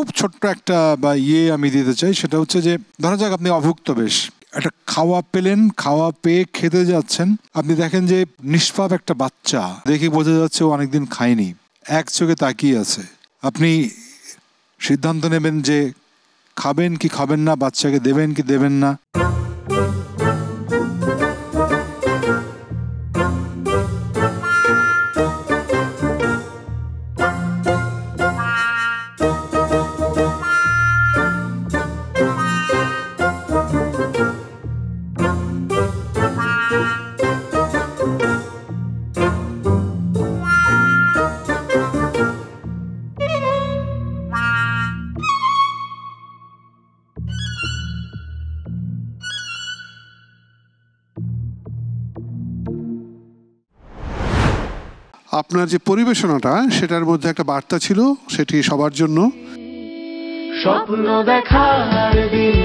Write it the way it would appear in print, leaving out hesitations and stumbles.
খুব ছোট্ট একটা বা আমি দিতে চাই, সেটা হচ্ছে যে ধরা যাক আপনি অভুক্ত বেশ একটা খাওয়া পেলেন, খাওয়া পেয়ে খেতে যাচ্ছেন, আপনি দেখেন যে নিষ্পাপ একটা বাচ্চা, দেখে বোঝা যাচ্ছে ও অনেকদিন খায়নি, এক চোখে তাকিয়ে আছে। আপনি সিদ্ধান্ত নেবেন যে খাবেন কি খাবেন না, বাচ্চাকে দেবেন কি দেবেন না। আপনার যে পরিবেশনাটা সেটার মধ্যে একটা বার্তা ছিল, সেটি সবার জন্য। স্বপ্ন দেখার দিন